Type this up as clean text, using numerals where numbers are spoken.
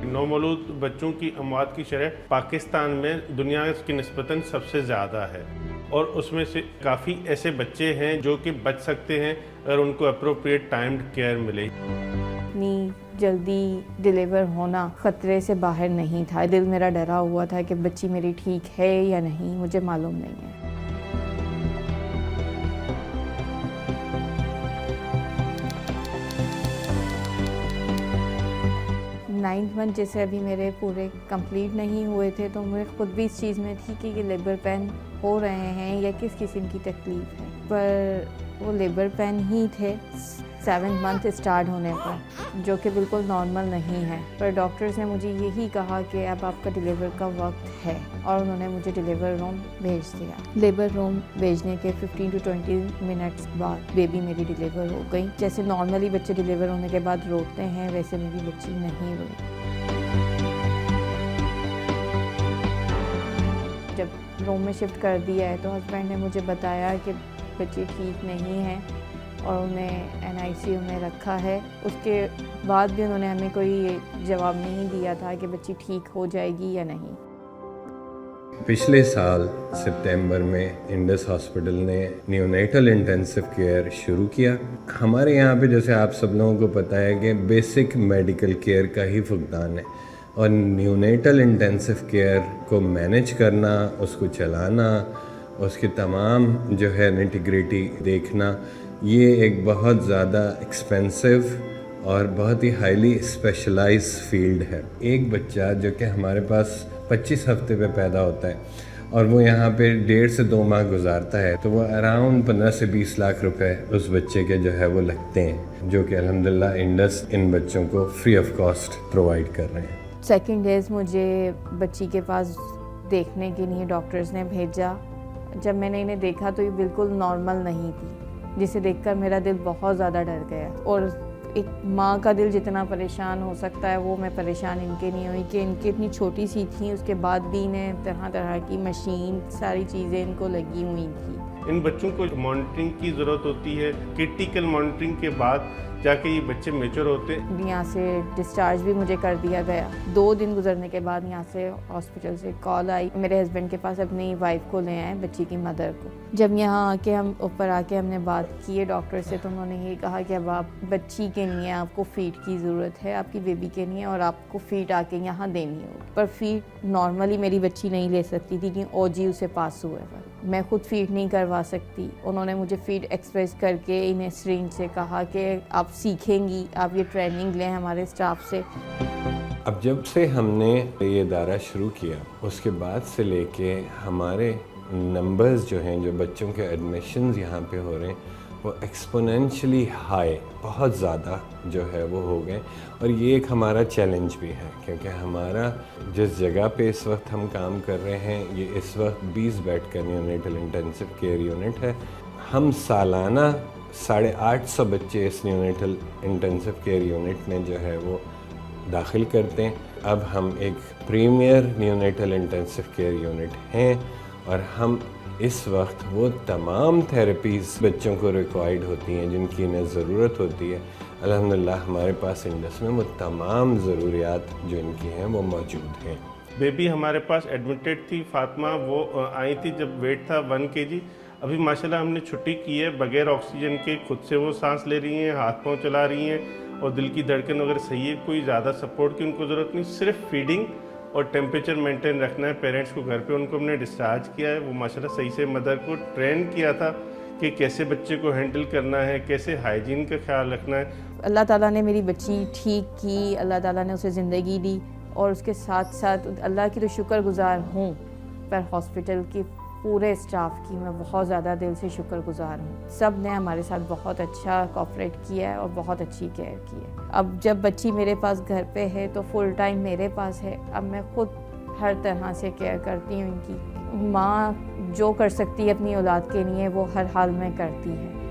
नौमौलूद बच्चों की अमवात की शरह पाकिस्तान में दुनिया की निस्बतन सबसे ज़्यादा है और उसमें से काफ़ी ऐसे बच्चे हैं जो कि बच सकते हैं अगर उनको अप्रोप्रिएट टाइम्ड केयर मिले। इतनी जल्दी डिलीवर होना ख़तरे से बाहर नहीं था। दिल मेरा डरा हुआ था कि बच्ची मेरी ठीक है या नहीं, मुझे मालूम नहीं है। 9th मंथ जैसे अभी मेरे पूरे कंप्लीट नहीं हुए थे, तो मुझे खुद भी इस चीज़ में थी कि लेबर पेन हो रहे हैं या किस किस्म की तकलीफ़ है, पर वो लेबर पेन ही थे 7th मंथ स्टार्ट होने पर, जो कि बिल्कुल नॉर्मल नहीं है। पर डॉक्टर्स ने मुझे यही कहा कि अब आपका डिलीवर का वक्त है और उन्होंने मुझे डिलीवर रूम भेज दिया। लेबर रूम भेजने के 15 to 20 मिनट्स बाद बेबी मेरी डिलीवर हो गई। जैसे नॉर्मली बच्चे डिलीवर होने के बाद रोते हैं, वैसे मेरी बच्ची नहीं रोई। जब रूम में शिफ्ट कर दिया है तो हस्बैंड ने मुझे बताया कि बच्ची ठीक नहीं है और उन्हें NICU में रखा है। उसके बाद भी उन्होंने हमें कोई जवाब नहीं दिया था कि बच्ची ठीक हो जाएगी या नहीं। पिछले साल सितंबर में इंडस हॉस्पिटल ने न्यूनेटल इंटेंसिव केयर शुरू किया। हमारे यहाँ पे जैसे आप सब लोगों को पता है कि बेसिक मेडिकल केयर का ही फुकदान है और न्यूनेटल इंटेंसिव केयर को मैनेज करना, उसको चलाना, उसकी तमाम जो है इंटीग्रिटी देखना, ये एक बहुत ज़्यादा एक्सपेंसिव और बहुत ही हाईली स्पेशलाइज्ड फील्ड है। एक बच्चा जो कि हमारे पास 25 हफ्ते पे पैदा होता है और वो यहाँ पे 1.5 से 2 माह गुजारता है, तो वो अराउंड 15 से 20 लाख रुपए उस बच्चे के जो है वो लगते हैं, जो कि अल्हम्दुलिल्लाह इंडस इन बच्चों को फ्री ऑफ कॉस्ट प्रोवाइड कर रहे हैं। सेकेंड डेज मुझे बच्ची के पास देखने के लिए डॉक्टर्स ने भेजा। जब मैंने इन्हें देखा तो ये बिल्कुल नॉर्मल नहीं थी, जिसे देखकर मेरा दिल बहुत ज़्यादा डर गया। और एक माँ का दिल जितना परेशान हो सकता है वो मैं परेशान इनके नहीं हुई कि इनकी इतनी छोटी सी थी, उसके बाद भी इन्हें तरह तरह की मशीन, सारी चीज़ें इनको लगी हुई थी। इन बच्चों को मॉनिटरिंग की ज़रूरत होती है। क्रिटिकल मॉनिटरिंग के बाद जाके ये बच्चे मैच्योर होते हैं। यहाँ से डिस्चार्ज भी मुझे कर दिया गया। 2 दिन गुजरने के बाद यहाँ से हॉस्पिटल से कॉल आई, मेरे हस्बैंड के पास अपनी वाइफ को ले आए, बच्ची की मदर को। जब यहाँ आके हम ऊपर आके हमने बात की है डॉक्टर से, तो उन्होंने ये कहा कि अब आप बच्ची के लिए आपको फीड की ज़रूरत है, आपकी बेबी के लिए, और आपको फीड आके यहाँ देनी होगी। पर फीड नॉर्मली मेरी बच्ची नहीं ले सकती थी कि OG उसे पास हुए पर मैं खुद फीड नहीं करवा सकती। उन्होंने मुझे फीड एक्सप्रेस करके इन्हें सिरिंज से कहा कि आप सीखेंगी, आप ये ट्रेनिंग लें हमारे स्टाफ से। अब जब से हमने ये इदारा शुरू किया, उसके बाद से लेके हमारे नंबर्स जो हैं, जो बच्चों के एडमिशन्स यहाँ पे हो रहे हैं, वो एक्सपोनेंशियली हाई, बहुत ज़्यादा जो है वो हो गए। और ये एक हमारा चैलेंज भी है, क्योंकि हमारा जिस जगह पे इस वक्त हम काम कर रहे हैं, ये इस वक्त 20 बेड का न्यूनेटल इंटेंसिव केयर यूनिट है। हम सालाना 850 बच्चे इस न्यूनेटल इंटेंसिव केयर यूनिट में जो है वो दाखिल करते हैं। अब हम एक premier neonatal intensive care unit हैं और हम इस वक्त वो तमाम थेरेपीज़ बच्चों को रिक्वायर्ड होती हैं जिनकी इन्हें ज़रूरत होती है, अल्हम्दुलिल्लाह हमारे पास इंडस में वो तमाम ज़रूरियात जो इनकी हैं वो मौजूद हैं। बेबी हमारे पास एडमिटेड थी, फातिमा, वो आई थी जब वेट था 1 kg। अभी माशाल्लाह हमने छुट्टी की है, बगैर ऑक्सीजन के खुद से वो सांस ले रही हैं, हाथ पाँव चला रही हैं और दिल की धड़कन वगैरह सही है। कोई ज़्यादा सपोर्ट की उनको ज़रूरत नहीं, सिर्फ फीडिंग और टेम्परेचर मेंटेन रखना है। पेरेंट्स को घर पे उनको हमने डिस्चार्ज किया है। वो माशाल्लाह सही से मदर को ट्रेन किया था कि कैसे बच्चे को हैंडल करना है, कैसे हाइजीन का ख्याल रखना है। अल्लाह ताला ने मेरी बच्ची ठीक की, अल्लाह ताला ने उसे ज़िंदगी दी और उसके साथ साथ अल्लाह की तो शुक्रगुजार हूँ, पर हॉस्पिटल की पूरे स्टाफ की मैं बहुत ज़्यादा दिल से शुक्रगुजार हूँ। सब ने हमारे साथ बहुत अच्छा कोऑपरेट किया है और बहुत अच्छी केयर की है। अब जब बच्ची मेरे पास घर पे है तो फुल टाइम मेरे पास है। अब मैं खुद हर तरह से केयर करती हूँ इनकी। माँ जो कर सकती है अपनी औलाद के लिए वो हर हाल में करती है।